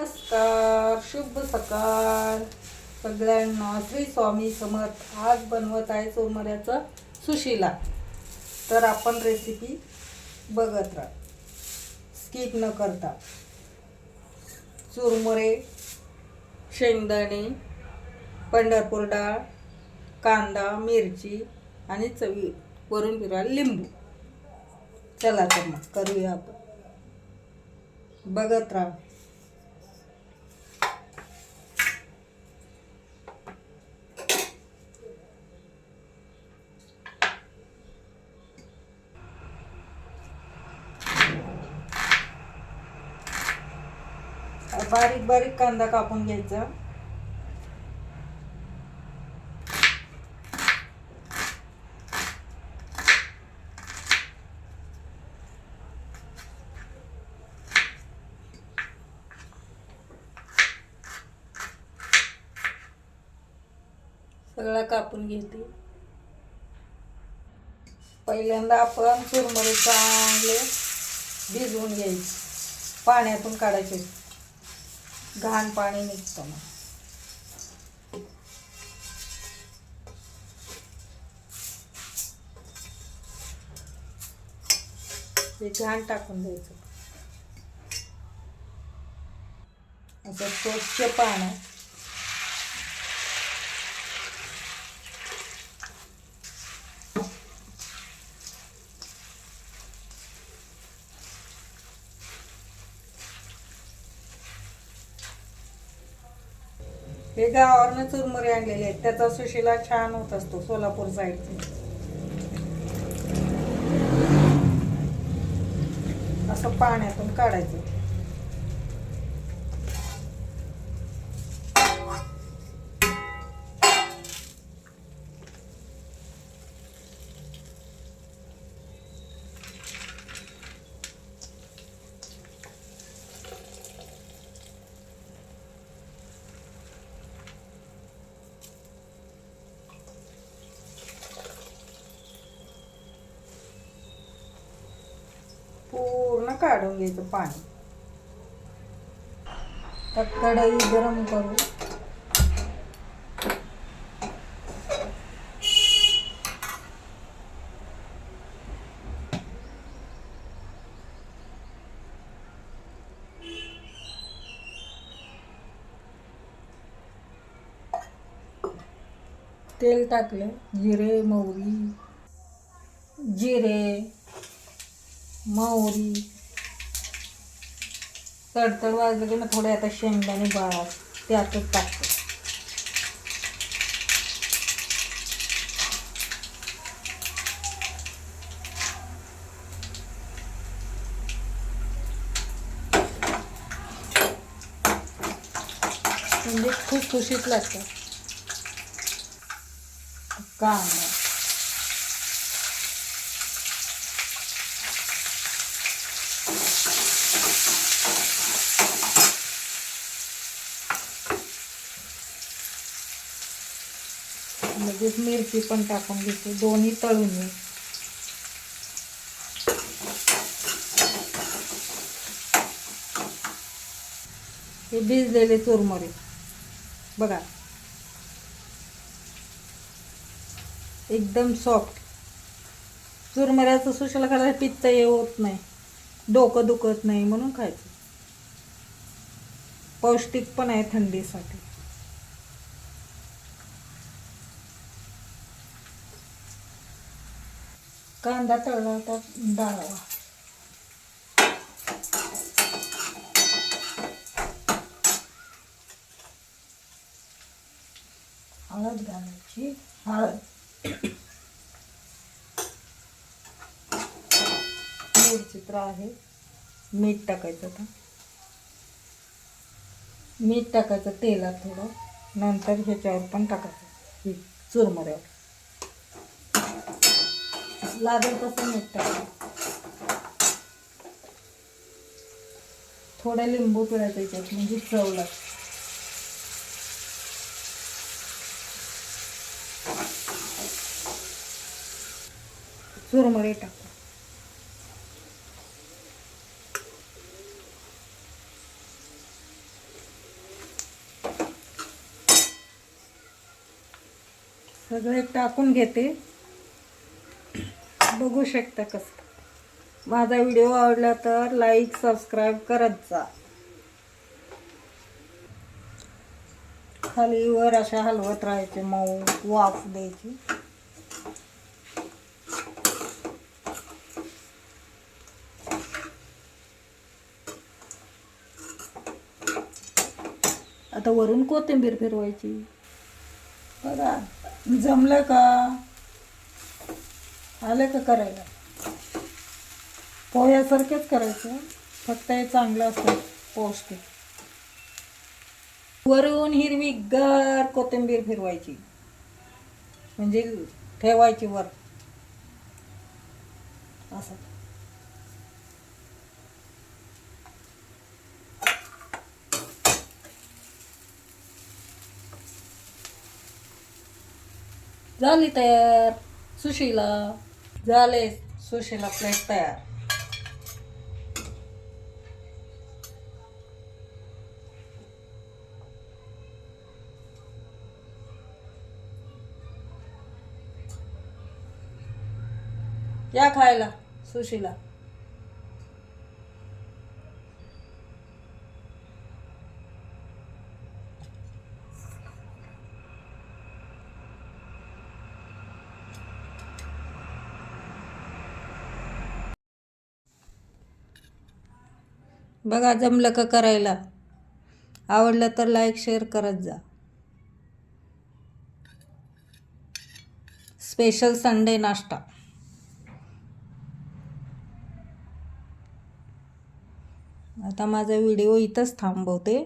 नमस्कार, शुभ सकाळ सगळ्यांना. श्री स्वामी समर्थ. आज बनवत आहे चुरमुऱ्याचं सुशिला. तर आपण रेसिपी बघत राहा, स्किप न करता. चुरमुरे, शेंगदाणे, पंढरपूर डाळ, कांदा, मिरची आणि चवी वरून फिरवायला लिंबू. चला तर मग करूया आपण. बघत राहा. बारीक बारीक कांदा कापून घ्यायचा. सगळा कापून घेते. पहिल्यांदा आपण चुरमुरे चांगले भिजवून घ्यायचे, पाण्यातून काढायचे, घाण पाणी निघतं मग. हे घाण टाकून द्यायचं. असं स्वच्छ पाणी. हे गावावरनं चुरमुरे आणलेले आहेत, त्याचा सुशिला छान होत असतो सोलापूर साईडचे. असं पाण्यातून काढायचं. पूर्ण काढून घ्यायचं पाणी. तर कढई गरम करू. तेल टाकलं. जिरे मोहरी तडतड वाजलं की मग थोडे आता शेंगदाणे बाळा त्यातच टाकतो. म्हणजे खुसखुशीत लागतं. कांदा, लगेच मिरची पण टाकून घेते. दोन्ही तळून घे. हे भिजलेले चुरमुरे बघा, एकदम सॉफ्ट. चुरमुऱ्याचं सुशिला करायला पित्त हे होत नाही, डोकं दुखत नाही, म्हणून खायचं. पौष्टिक पण आहे थंडीसाठी. कांदा तळला तर डाळवा. हळद घालायची. हळद, मिरची तर आहे. मीठ टाकायचं. आता मीठ टाकायचं तेलात थोडं. नंतर ह्याच्यावर पण टाकायचं चुरमुऱ्यावर. लागेल तसं मीठ टाकायचं. थोडा लिंबू पिळायचा याच्यात, म्हणजे चव लागते. चुरमुरे टाकतो. सगळे टाकून घेते. बघू शकता कसं. माझा व्हिडिओ आवडला तर लाईक सबस्क्राईब करत जा. खाली वर अशा हलवत राहायचे, मऊ वाफ द्यायची. आता वरून कोथिंबीर फिरवायची. बघा जमलं का, आलं का करायला. पोह्यासारखेच करायचं, फक्त हे चांगलं असतं, पौष्टिक. वरून हिरवीगार कोथिंबीर फिरवायची, म्हणजे ठेवायची वर असं. झाली तयार सुशीला. झाले सुशीला प्लेट तयार. या खायला सुशीला. बघा जमलं का करायला. आवडलं तर लाईक शेअर करत जा. स्पेशल संडे नाश्ता. आता माझा व्हिडिओ इथंच थांबवते.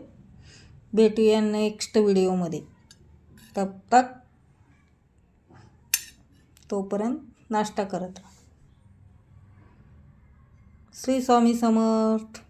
भेटूया नेक्स्ट व्हिडिओमध्ये. तब तक तोपर्यंत नाश्ता करत राहा. श्री स्वामी समर्थ.